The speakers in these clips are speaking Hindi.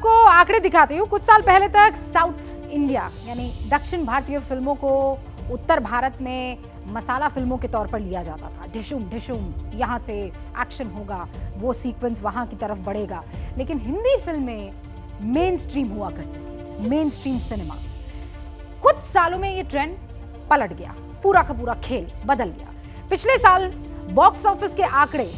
आपको आंकड़े दिखाती हूँ। कुछ साल पहले तक साउथ इंडिया यानी दक्षिण भारतीय फिल्मों को उत्तर भारत में मसाला फिल्मों के तौर पर लिया जाता था। ढिशुम ढिशुम, यहाँ से एक्शन होगा, वो सीक्वेंस वहाँ की तरफ बढ़ेगा। लेकिन हिंदी फिल्में मेन स्ट्रीम हुआ करती थी, मेन स्ट्रीम सिनेमा। कुछ सालों में ये ट्रेंड पलट गया, पूरा का पूरा खेल बदल गया। पिछले साल बॉक्स ऑफिस के आंकड़े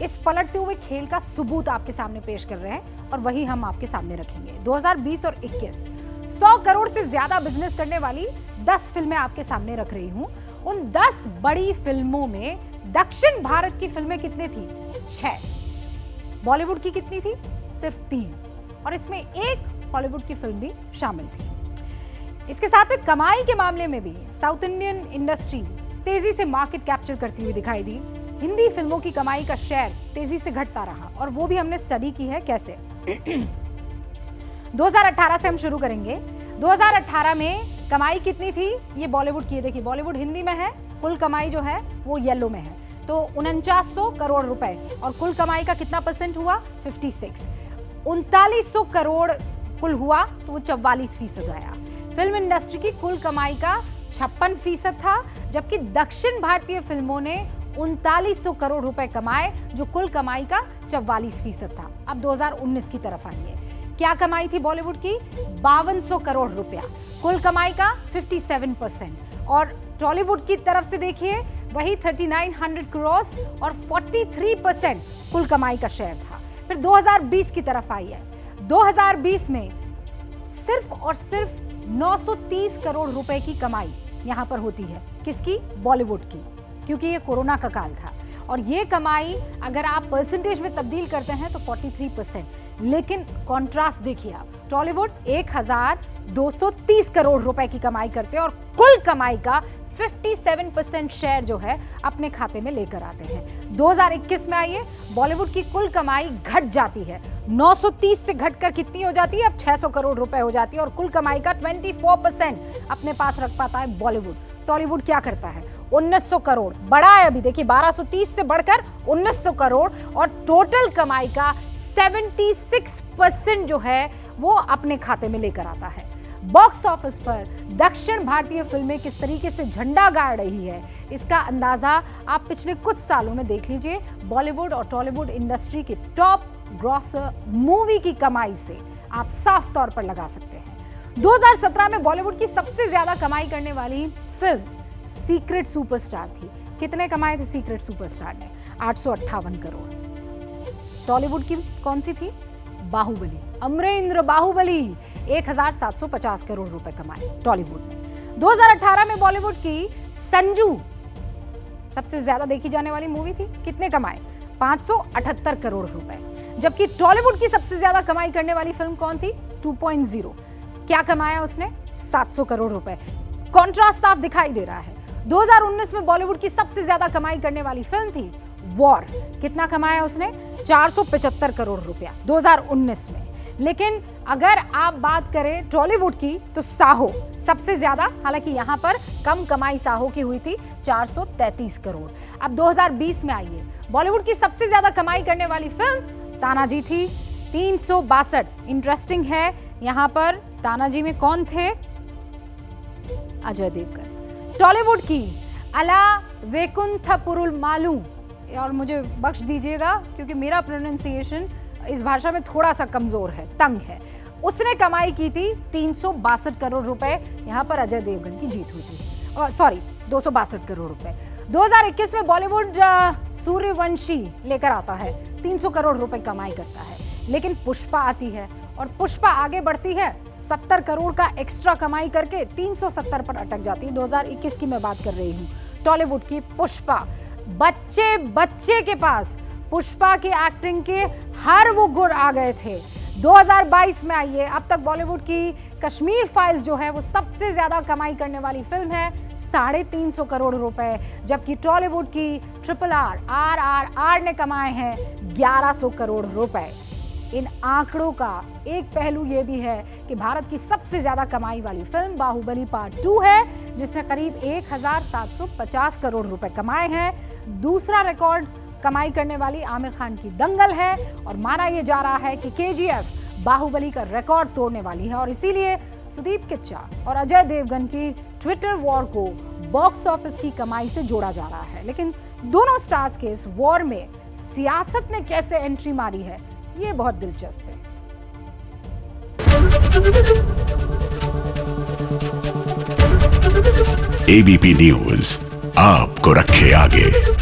इस पलटते हुए खेल का सबूत आपके सामने पेश कर रहे हैं और वही हम आपके सामने रखेंगे। 2020 और 21 100 करोड़ से ज्यादा बिजनेस करने वाली 10 फिल्में आपके सामने रख रही हूं। उन 10 बड़ी फिल्मों में दक्षिण भारत की फिल्में कितनी थी? 6। बॉलीवुड की कितनी थी? सिर्फ 3, और इसमें एक हॉलीवुड की फिल्म भी शामिल थी। इसके साथ में कमाई के मामले में भी साउथ इंडियन इंडस्ट्री तेजी से मार्केट कैप्चर करती हुई दिखाई दी। हिंदी फिल्मों की कमाई का शेयर तेजी से घटता रहा, और वो भी हमने स्टडी की है कैसे। 2018 से हम शुरू करेंगे। 2018 में कमाई कितनी थी? ये बॉलीवुड की, देखिए बॉलीवुड हिंदी में है, कुल कमाई जो है वो येलो में है, तो 4900 करोड़ रुपए, और कुल कमाई का कितना परसेंट हुआ? 56। 3900 करोड़ कुल हुआ तो वो 44% आया। फिल्म इंडस्ट्री की कुल कमाई का 56% था, जबकि दक्षिण भारतीय फिल्मों ने 3900 करोड़ रुपए कमाए, जो कुल कमाई का 44% था। अब 2019 की तरफ आइए। क्या कमाई थी बॉलीवुड की? 5200 करोड़ रुपया, कुल कमाई का 57%। और टॉलीवुड की तरफ से देखिए, वही 3900 करोड़ और 43% कुल कमाई का शेयर था। फिर 2020 की तरफ आइए। 2020 में सिर्फ और सिर्फ 930 करोड़ रुपए की कमाई यहां पर होती है। किसकी? बॉलीवुड की, क्योंकि ये कोरोना का काल था। और ये कमाई अगर आप परसेंटेज में तब्दील करते हैं तो 43%। लेकिन कॉन्ट्रास्ट देखिए आप, टॉलीवुड 1230 करोड़ रुपए की कमाई करते हैं और कुल कमाई का 57% शेयर जो है अपने खाते में लेकर आते हैं। 2021 में आइए, बॉलीवुड की कुल कमाई घट जाती है, 930 से घटकर कितनी हो जाती है? अब 600 करोड़ रुपए हो जाती है, और कुल कमाई का 24% अपने पास रख पाता है बॉलीवुड। टॉलीवुड क्या करता है? 1900 करोड़, बढ़ा है अभी, देखिए 1230 से बढ़कर 1900 करोड़, और टोटल कमाई का 76% जो है वो अपने खाते में लेकर आता है। बॉक्स ऑफिस पर दक्षिण भारतीय फिल्में किस तरीके से झंडा गाड़ रही है, इसका अंदाजा आप पिछले कुछ सालों में देख लीजिए। बॉलीवुड और टॉलीवुड इंडस्ट्री के टॉप ग्रॉसर मूवी की कमाई से आप साफ तौर पर लगा सकते हैं। 2017 में बॉलीवुड की सबसे ज्यादा कमाई करने वाली फिल्म सीक्रेट सुपरस्टार थी। कितने कमाए थे सीक्रेट सुपरस्टार ने? 858 करोड़। टॉलीवुड की कौन सी थी? बाहुबली, अमरेंद्र बाहुबली, 1750 करोड़ रुपए कमाए टॉलीवुड ने। 2018 में बॉलीवुड की संजू सबसे ज्यादा देखी जाने वाली मूवी थी। कितने कमाए? 578 करोड़ रुपए। जबकि टॉलीवुड की सबसे ज्यादा कमाई करने वाली फिल्म कौन थी? 2.0। क्या कमाया उसने? 700 करोड़ रुपए। कॉन्ट्रास्ट साफ दिखाई दे रहा है। 2019 में बॉलीवुड की सबसे ज्यादा कमाई करने वाली फिल्म थी वॉर। कितना कमाया उसने? 475 करोड़ रुपया 2019 में। लेकिन अगर आप बात करें टॉलीवुड की तो साहो सबसे ज्यादा, हालांकि यहां पर कम कमाई साहो की हुई थी, 433 करोड़। अब 2020 में आइए, बॉलीवुड की सबसे ज्यादा कमाई करने वाली फिल्म तानाजी थी, 362। इंटरेस्टिंग है, यहां पर तानाजी में कौन थे? अजय देवगन। टॉलीवुड की अला वेकुंठपुरुल मालू, और मुझे बख्श दीजिएगा क्योंकि मेरा प्रोनाउंसिएशन इस भाषा में थोड़ा सा कमजोर है, तंग है, उसने कमाई की थी 362 करोड़ रुपए। यहां पर अजय देवगन की जीत हुई थी, सॉरी 262 करोड़ रुपए। 2021 में बॉलीवुड सूर्यवंशी लेकर आता है, 300 करोड़ रुपए कमाई करता है। लेकिन पुष्पा आती है और पुष्पा आगे बढ़ती है, 70 करोड़ का एक्स्ट्रा कमाई करके 370 पर अटक जाती है। 2021 की मैं बात कर रही हूँ। टॉलीवुड की पुष्पा, बच्चे बच्चे के पास पुष्पा की एक्टिंग के हर वो गुण आ गए थे। 2022 में आइए, अब तक बॉलीवुड की कश्मीर फाइल्स जो है वो सबसे ज्यादा कमाई करने वाली फिल्म है, 350 करोड़ रुपए। जबकि टॉलीवुड की RRR ने कमाए हैं 1100 करोड़ रुपए। इन आंकड़ों का एक पहलू ये भी है कि भारत की सबसे ज्यादा कमाई वाली फिल्म बाहुबली पार्ट 2 है, जिसने करीब 1750 करोड़ रुपए कमाए हैं। दूसरा रिकॉर्ड कमाई करने वाली आमिर खान की दंगल है, और माना यह जा रहा है कि KGF बाहुबली का रिकॉर्ड तोड़ने वाली है और इसीलिए सुदीप किच्चा और अजय देवगन की ट्विटर वॉर को बॉक्स ऑफिस की कमाई से जोड़ा जा रहा है। लेकिन दोनों स्टार्स के इस वॉर में सियासत ने कैसे एंट्री मारी है, ये बहुत दिलचस्प है। एबीपी न्यूज आपको रखे आगे।